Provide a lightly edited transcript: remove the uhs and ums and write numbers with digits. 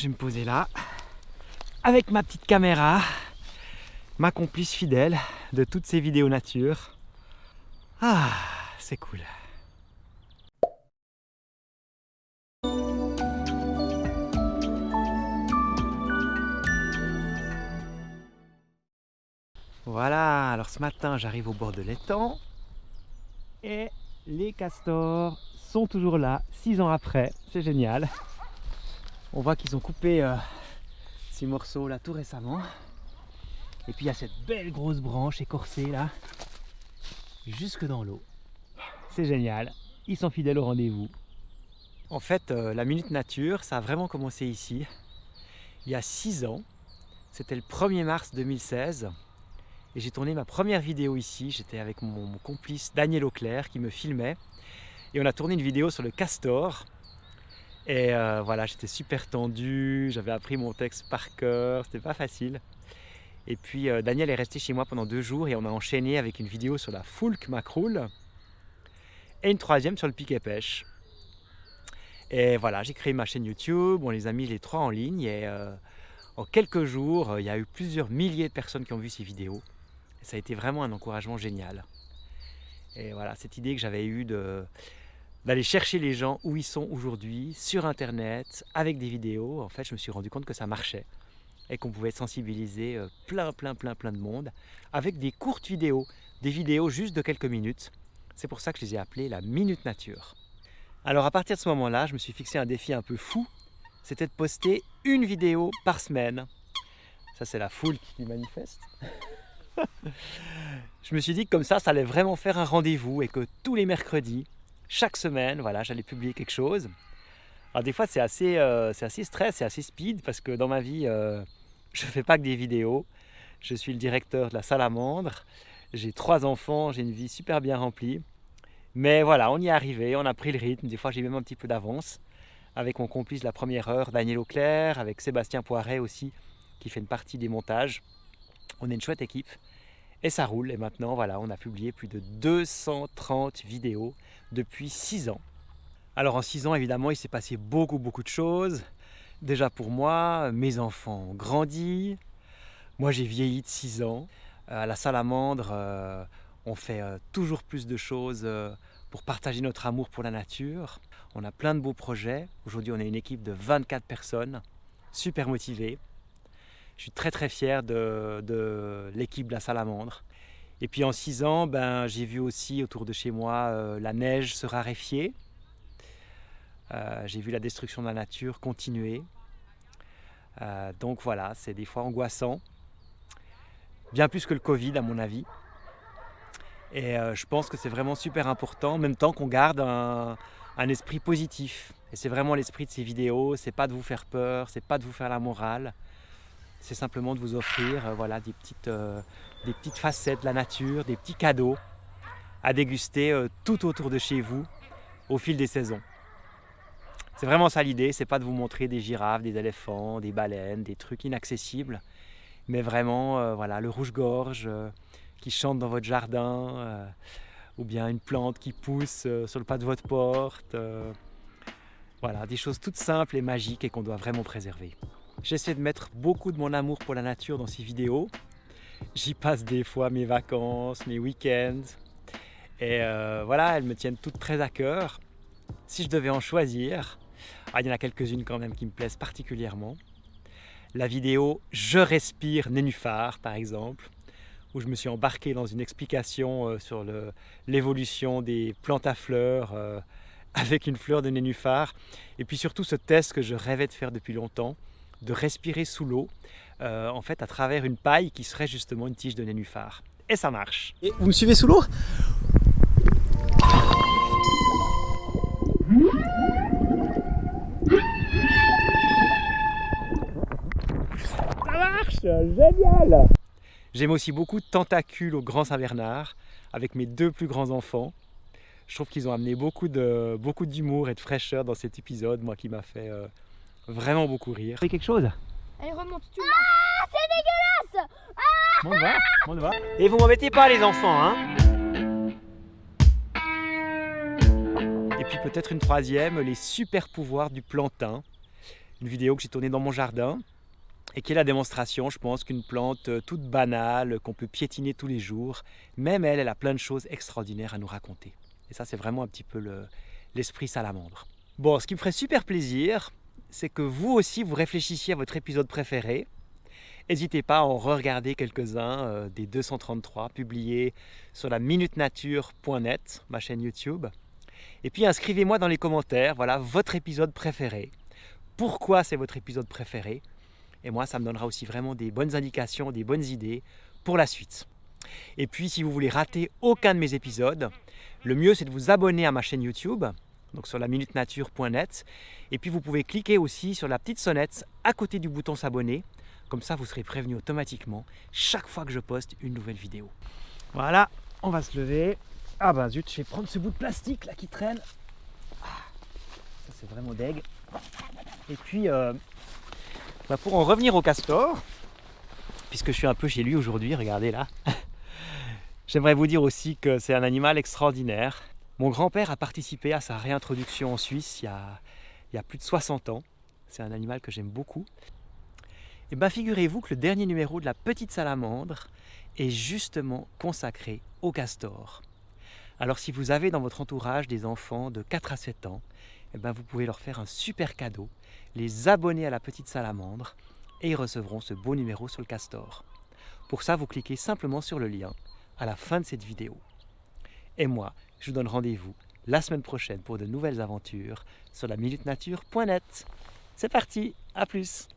Je vais me poser là, avec ma petite caméra, ma complice fidèle de toutes ces vidéos nature. Ah, c'est cool. Voilà, alors ce matin j'arrive au bord de l'étang et les castors sont toujours là, 6 ans après, c'est génial. On voit qu'ils ont coupé ces morceaux là tout récemment. Et puis il y a cette belle grosse branche écorcée là, jusque dans l'eau. C'est génial, ils sont fidèles au rendez-vous. En fait, la Minute Nature, ça a vraiment commencé ici, il y a 6 ans. C'était le 1er mars 2016. Et j'ai tourné ma première vidéo ici. J'étais avec mon complice Daniel Auclair qui me filmait. Et on a tourné une vidéo sur le castor. Et voilà, j'étais super tendu, j'avais appris mon texte par cœur, c'était pas facile. Et puis Daniel est resté chez moi pendant 2 jours et on a enchaîné avec une vidéo sur la foulque macroule et une 3e sur le piquet pêche. Et voilà, j'ai créé ma chaîne YouTube, on les a mis les 3 en ligne et en quelques jours, il y a eu plusieurs milliers de personnes qui ont vu ces vidéos. Et ça a été vraiment un encouragement génial. Et voilà, cette idée que j'avais eue d'aller chercher les gens où ils sont aujourd'hui, sur internet, avec des vidéos, en fait je me suis rendu compte que ça marchait et qu'on pouvait sensibiliser plein de monde avec des courtes vidéos, des vidéos juste de quelques minutes. C'est pour ça que je les ai appelées la Minute Nature. Alors à partir de ce moment-là, je me suis fixé un défi un peu fou, c'était de poster une vidéo par semaine. Ça c'est la foule qui manifeste. Je me suis dit que comme ça allait vraiment faire un rendez-vous et que tous les mercredis, chaque semaine, voilà, j'allais publier quelque chose. Alors des fois c'est assez stress, c'est assez speed parce que dans ma vie, je ne fais pas que des vidéos. Je suis le directeur de la Salamandre, j'ai 3 enfants, j'ai une vie super bien remplie. Mais voilà, on y est arrivé, on a pris le rythme, des fois j'ai même un petit peu d'avance. Avec mon complice de la première heure, Daniel Auclair, avec Sébastien Poiret aussi, qui fait une partie des montages. On est une chouette équipe. Et ça roule, et maintenant voilà, on a publié plus de 230 vidéos depuis 6 ans. Alors en 6 ans évidemment il s'est passé beaucoup de choses. Déjà pour moi, mes enfants ont grandi, moi j'ai vieilli de 6 ans. À la Salamandre, on fait toujours plus de choses pour partager notre amour pour la nature. On a plein de beaux projets. Aujourd'hui on est une équipe de 24 personnes, super motivées. Je suis très fier de l'équipe de la Salamandre. Et puis en 6 ans, j'ai vu aussi autour de chez moi la neige se raréfier. J'ai vu la destruction de la nature continuer. Donc voilà, c'est des fois angoissant. Bien plus que le Covid à mon avis. Et je pense que c'est vraiment super important, en même temps qu'on garde un esprit positif. Et c'est vraiment l'esprit de ces vidéos, c'est pas de vous faire peur, c'est pas de vous faire la morale. C'est simplement de vous offrir voilà, des petites facettes de la nature, des petits cadeaux à déguster tout autour de chez vous au fil des saisons. C'est vraiment ça l'idée, c'est pas de vous montrer des girafes, des éléphants, des baleines, des trucs inaccessibles, mais vraiment voilà, le rouge-gorge qui chante dans votre jardin, ou bien une plante qui pousse sur le pas de votre porte. Voilà, des choses toutes simples et magiques et qu'on doit vraiment préserver. J'essaie de mettre beaucoup de mon amour pour la nature dans ces vidéos. J'y passe des fois mes vacances, mes week-ends. Et voilà, elles me tiennent toutes très à cœur. Si je devais en choisir, il y en a quelques-unes quand même qui me plaisent particulièrement. La vidéo « Je respire nénuphar » par exemple, où je me suis embarqué dans une explication sur l'évolution des plantes à fleurs avec une fleur de nénuphar. Et puis surtout ce test que je rêvais de faire depuis longtemps, de respirer sous l'eau, en fait à travers une paille qui serait justement une tige de nénuphar. Et ça marche. Et vous me suivez sous l'eau ? Ça marche, génial! J'aime aussi beaucoup Tentacules au Grand Saint-Bernard, avec mes 2 plus grands enfants. Je trouve qu'ils ont amené beaucoup d'humour et de fraîcheur dans cet épisode, moi qui m'a fait vraiment beaucoup rire. Vous avez quelque chose ? Allez, remonte, tu le manges. Ah, c'est dégueulasse. On va. Et vous m'embêtez pas les enfants, hein ? Et puis peut-être une 3e, les super pouvoirs du plantain. une vidéo que j'ai tournée dans mon jardin et qui est la démonstration, je pense, qu'une plante toute banale, qu'on peut piétiner tous les jours, même elle a plein de choses extraordinaires à nous raconter. Et ça, c'est vraiment un petit peu l'esprit salamandre. Bon, ce qui me ferait super plaisir, c'est que vous aussi, vous réfléchissiez à votre épisode préféré. N'hésitez pas à en re-regarder quelques-uns des 233 publiés sur la minutenature.net, ma chaîne YouTube. Et puis inscrivez-moi dans les commentaires, voilà, votre épisode préféré. Pourquoi c'est votre épisode préféré? Et moi, ça me donnera aussi vraiment des bonnes indications, des bonnes idées pour la suite. Et puis, si vous voulez rater aucun de mes épisodes, le mieux, c'est de vous abonner à ma chaîne YouTube, donc sur la minutenature.net. Et puis, vous pouvez cliquer aussi sur la petite sonnette à côté du bouton s'abonner. Comme ça, vous serez prévenu automatiquement chaque fois que je poste une nouvelle vidéo. Voilà, on va se lever. Ah ben zut, je vais prendre ce bout de plastique là qui traîne. Ça, c'est vraiment deg. Et puis, pour en revenir au castor, puisque je suis un peu chez lui aujourd'hui, regardez là, j'aimerais vous dire aussi que c'est un animal extraordinaire. Mon grand-père a participé à sa réintroduction en Suisse il y a plus de 60 ans. C'est un animal que j'aime beaucoup. Et bien figurez-vous que le dernier numéro de la Petite Salamandre est justement consacré au castor. Alors si vous avez dans votre entourage des enfants de 4 à 7 ans, eh ben, vous pouvez leur faire un super cadeau, les abonner à la Petite Salamandre et ils recevront ce beau numéro sur le castor. Pour ça, vous cliquez simplement sur le lien à la fin de cette vidéo. Et moi, je vous donne rendez-vous la semaine prochaine pour de nouvelles aventures sur la minutenature.net. C'est parti, à plus!